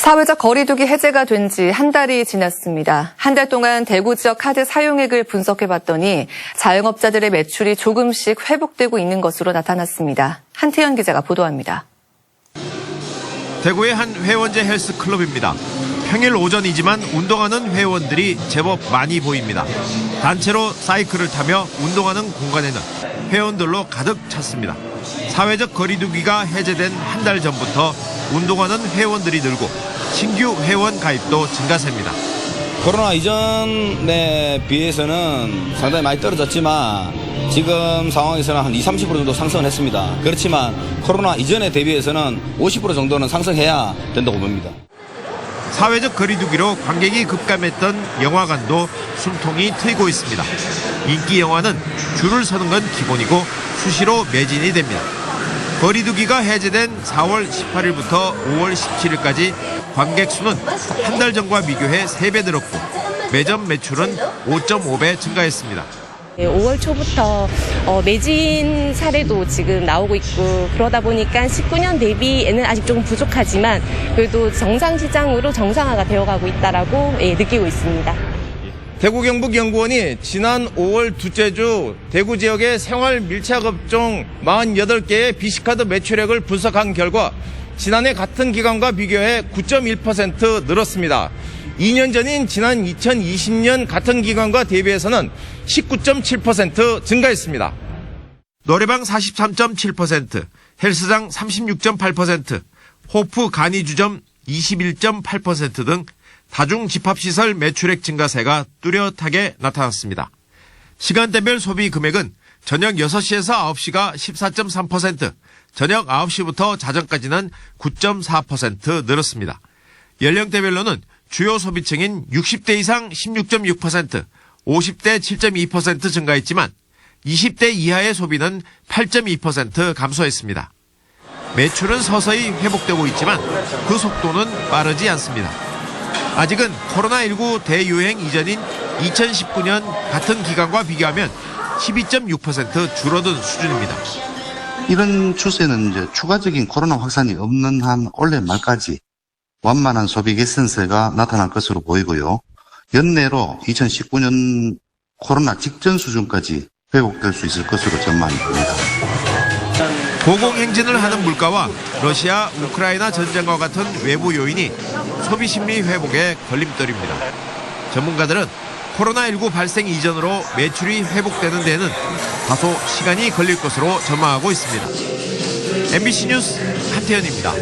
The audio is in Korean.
사회적 거리두기 해제가 된 지 한 달이 지났습니다. 한 달 동안 대구 지역 카드 사용액을 분석해봤더니 자영업자들의 매출이 조금씩 회복되고 있는 것으로 나타났습니다. 한태현 기자가 보도합니다. 대구의 한 회원제 헬스클럽입니다. 평일 오전이지만 운동하는 회원들이 제법 많이 보입니다. 단체로 사이클을 타며 운동하는 공간에는 회원들로 가득 찼습니다. 사회적 거리두기가 해제된 한 달 전부터 운동하는 회원들이 늘고 신규 회원 가입도 증가세입니다. 코로나 이전에 비해서는 상당히 많이 떨어졌지만 지금 상황에서는 한 20, 30% 정도 상승을 했습니다. 그렇지만 코로나 이전에 대비해서는 50% 정도는 상승해야 된다고 봅니다. 사회적 거리두기로 관객이 급감했던 영화관도 숨통이 트이고 있습니다. 인기 영화는 줄을 서는 건 기본이고 수시로 매진이 됩니다. 거리두기가 해제된 4월 18일부터 5월 17일까지 관객 수는 한 달 전과 비교해 3배 늘었고 매점 매출은 5.5배 증가했습니다. 5월 초부터 매진 사례도 지금 나오고 있고 그러다 보니까 19년 대비에는 아직 조금 부족하지만 그래도 정상시장으로 정상화가 되어가고 있다라고 느끼고 있습니다. 대구 경북연구원이 지난 5월 둘째 주 대구 지역의 생활 밀착업종 48개의 BC카드 매출액을 분석한 결과 지난해 같은 기간과 비교해 9.1% 늘었습니다. 2년 전인 지난 2020년 같은 기간과 대비해서는 19.7% 증가했습니다. 노래방 43.7%, 헬스장 36.8%, 호프 간이주점 21.8% 등 다중집합시설 매출액 증가세가 뚜렷하게 나타났습니다. 시간대별 소비 금액은 저녁 6시에서 9시가 14.3%, 저녁 9시부터 자정까지는 9.4% 늘었습니다. 연령대별로는 주요 소비층인 60대 이상 16.6%, 50대 7.2% 증가했지만 20대 이하의 소비는 8.2% 감소했습니다. 매출은 서서히 회복되고 있지만 그 속도는 빠르지 않습니다. 아직은 코로나19 대유행 이전인 2019년 같은 기간과 비교하면 12.6% 줄어든 수준입니다. 이런 추세는 이제 추가적인 코로나 확산이 없는 한 올해 말까지 완만한 소비 개선세가 나타날 것으로 보이고요. 연내로 2019년 코로나 직전 수준까지 회복될 수 있을 것으로 전망됩니다. 고공행진을 하는 물가와 러시아, 우크라이나 전쟁과 같은 외부 요인이 소비 심리 회복에 걸림돌입니다. 전문가들은 코로나19 발생 이전으로 매출이 회복되는 데는 다소 시간이 걸릴 것으로 전망하고 있습니다. MBC 뉴스 한태현입니다.